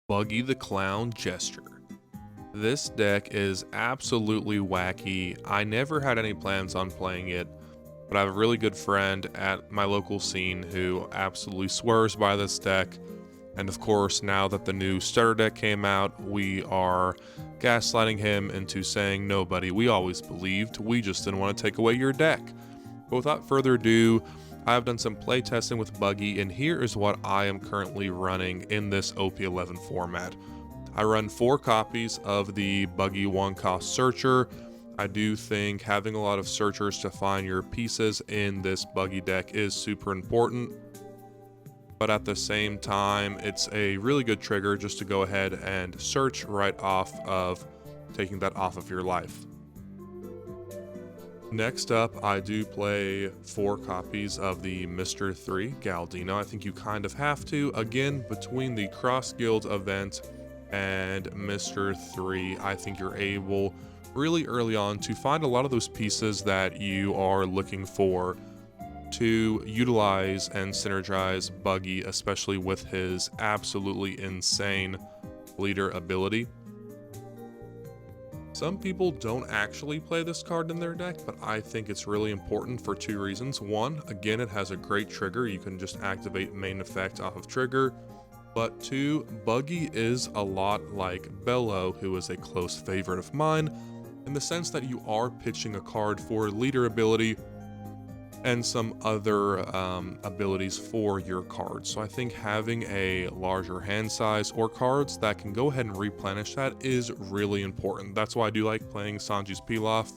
Buggy the Clown Gesture. This deck is absolutely wacky. I never had any plans on playing it, but I have a really good friend at my local scene who absolutely swears by this deck. And of course, now that the new starter deck came out, we are gaslighting him into saying, "No, buddy, we always believed, we just didn't want to take away your deck." But without further ado, I've done some play testing with Buggy, and here is what I am currently running in this OP11 format. I run 4 copies of the Buggy 1-cost searcher. I do think having a lot of searchers to find your pieces in this Buggy deck is super important, but at the same time, it's a really good trigger just to go ahead and search right off of taking that off of your life. Next up, I do play 4 copies of the Mr. 3 Galdino. I think you kind of have to. Again, between the Cross Guild event and Mr. 3, I think you're able really early on to find a lot of those pieces that you are looking for to utilize and synergize Buggy, especially with his absolutely insane leader ability. Some people don't actually play this card in their deck, but I think it's really important for 2 reasons. One, again, it has a great trigger. You can just activate main effect off of trigger. But 2, Buggy is a lot like Bello, who is a close favorite of mine, in the sense that you are pitching a card for leader ability and some other abilities for your cards. So I think having a larger hand size or cards that can go ahead and replenish that is really important. That's why I do like playing Sanji's Pilaf.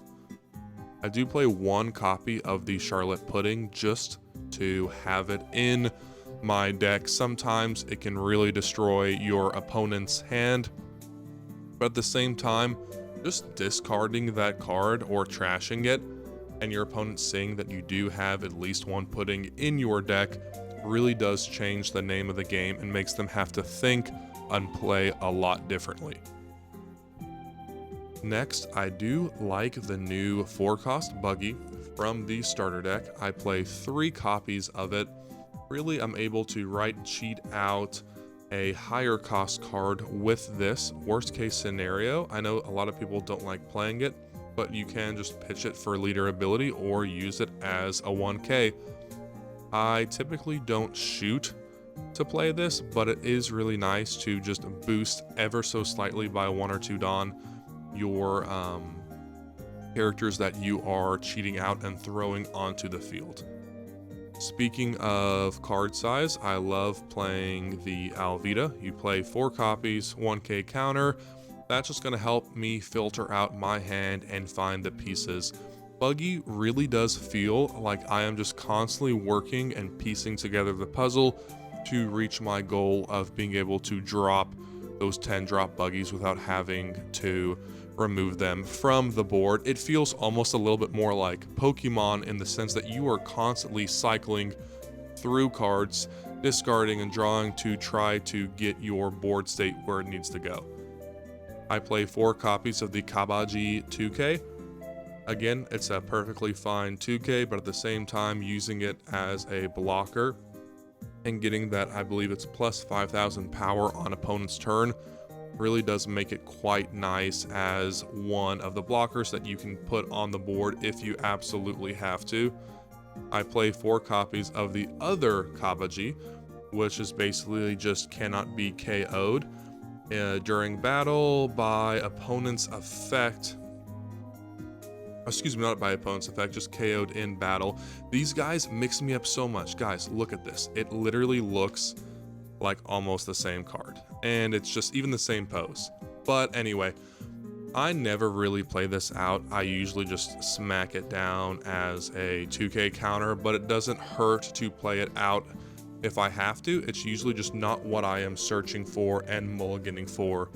I do play 1 copy of the Charlotte Pudding just to have it in my deck. Sometimes it can really destroy your opponent's hand, but at the same time, just discarding that card or trashing it and your opponent seeing that you do have at least 1 pudding in your deck really does change the name of the game and makes them have to think and play a lot differently. Next, I do like the new 4-cost Buggy from the starter deck. I play 3 copies of it. Really, I'm able to cheat out a higher cost card with this. Worst case scenario, I know a lot of people don't like playing it, but you can just pitch it for leader ability or use it as a 1k. I typically don't shoot to play this, but it is really nice to just boost ever so slightly by 1 or 2 Dawn your characters that you are cheating out and throwing onto the field. Speaking of card size, I love playing the Alvita. You play 4 copies, 1k counter. That's just going to help me filter out my hand and find the pieces. Buggy really does feel like I am just constantly working and piecing together the puzzle to reach my goal of being able to drop those 10 drop Buggies without having to remove them from the board. It feels almost a little bit more like Pokemon in the sense that you are constantly cycling through cards, discarding and drawing to try to get your board state where it needs to go. I play 4 copies of the Kabaji 2K. Again, it's a perfectly fine 2K, but at the same time using it as a blocker and getting that, I believe it's plus 5,000 power on opponent's turn, really does make it quite nice as one of the blockers that you can put on the board if you absolutely have to. I play 4 copies of the other Kabaji, which is basically just cannot be KO'd during battle by opponent's effect. Excuse me, not by opponent's effect, just KO'd in battle. These guys mix me up so much. Guys, look at this. It literally looks like almost the same card, and it's just even the same pose. But anyway, I never really play this out. I usually just smack it down as a 2k counter, but it doesn't hurt to play it out if I have to. It's usually just not what I am searching for and mulliganing for.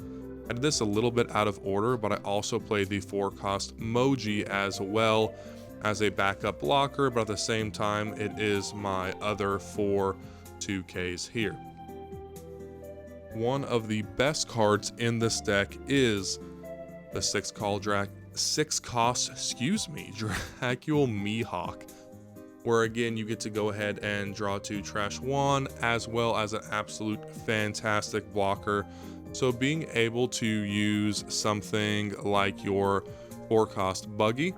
I did this a little bit out of order, but I also played the 4-cost Moji as well as a backup blocker, but at the same time, it is my other 4 2Ks here. One of the best cards in this deck is the 6-cost Dracul Mihawk, where again you get to go ahead and draw 2 trash 1, as well as an absolute fantastic blocker So being able to use something like your 4-cost Buggy,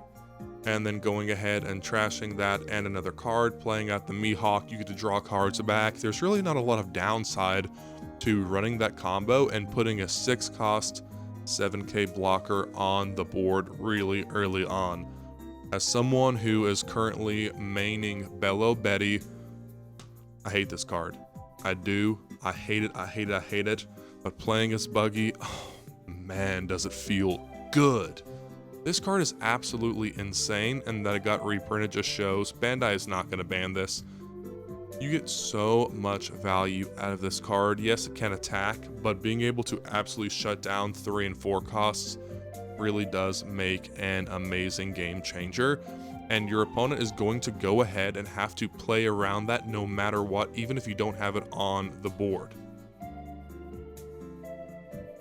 and then going ahead and trashing that and another card, playing out the Mihawk, you get to draw cards back. There's really not a lot of downside to running that combo and putting a 6-cost 7k blocker on the board really early on. As someone who is currently maining Bello Betty, I hate this card. I do. I hate it. I hate it. I hate it. But playing as Buggy, oh man, does it feel good. This card is absolutely insane, and that it got reprinted just shows Bandai is not going to ban this. You get so much value out of this card. Yes, it can attack, but being able to absolutely shut down 3 and 4 costs really does make an amazing game changer. And your opponent is going to go ahead and have to play around that no matter what, even if you don't have it on the board.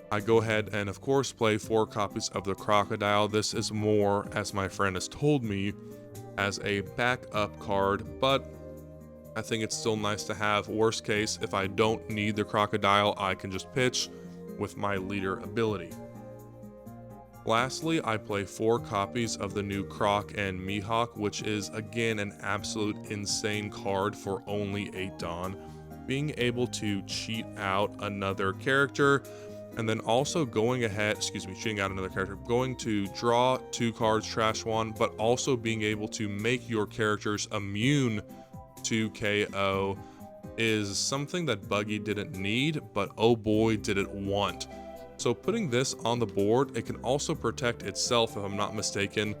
I go ahead and of course play 4 copies of the Crocodile. This is more, as my friend has told me, as a backup card, but I think it's still nice to have. Worst case, if I don't need the Crocodile, I can just pitch with my leader ability. Lastly, I play 4 copies of the new Croc and Mihawk, which is again an absolute insane card for only 8 Dawn. Being able to cheat out another character, and then also going ahead, cheating out another character, going to draw 2 cards, trash 1, but also being able to make your characters immune to KO is something that Buggy didn't need, but oh boy did it want. So putting this on the board, it can also protect itself if I'm not mistaken,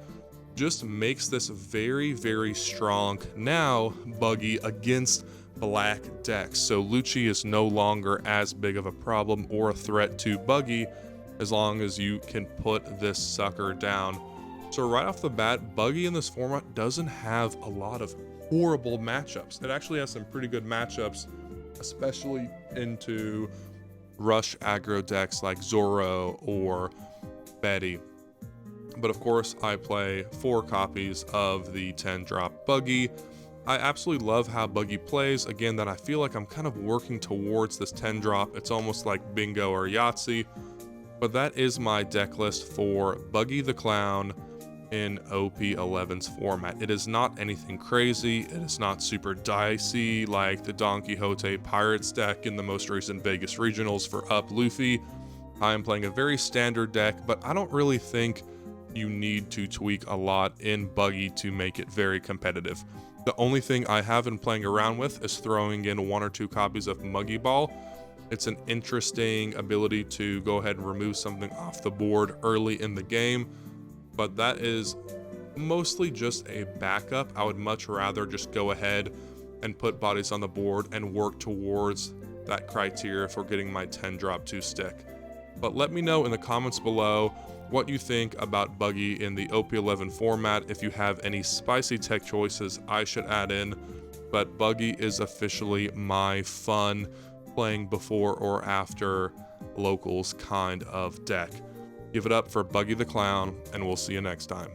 just makes this very, very strong now, Buggy, against black decks. So Lucci is no longer as big of a problem or a threat to Buggy as long as you can put this sucker down. So right off the bat, Buggy in this format doesn't have a lot of horrible matchups. It actually has some pretty good matchups, especially into rush aggro decks like Zoro or Betty. But of course, I play 4 copies of the 10-drop Buggy. I absolutely love how Buggy plays. Again, that I feel like I'm kind of working towards this 10-drop. It's almost like bingo or Yahtzee. But that is my deck list for Buggy the Clown in OP11's format. It is not anything crazy. It is not super dicey like the Don Quixote Pirates deck in the most recent Vegas Regionals for Up Luffy. I am playing a very standard deck, but I don't really think you need to tweak a lot in Buggy to make it very competitive. The only thing I have been playing around with is throwing in 1 or 2 copies of Muggy Ball. It's an interesting ability to go ahead and remove something off the board early in the game, but that is mostly just a backup. I would much rather just go ahead and put bodies on the board and work towards that criteria for getting my 10-drop to stick. But let me know in the comments below what you think about Buggy in the OP11 format, if you have any spicy tech choices I should add in. But Buggy is officially my fun playing before or after locals kind of deck. Give it up for Buggy the Clown, and we'll see you next time.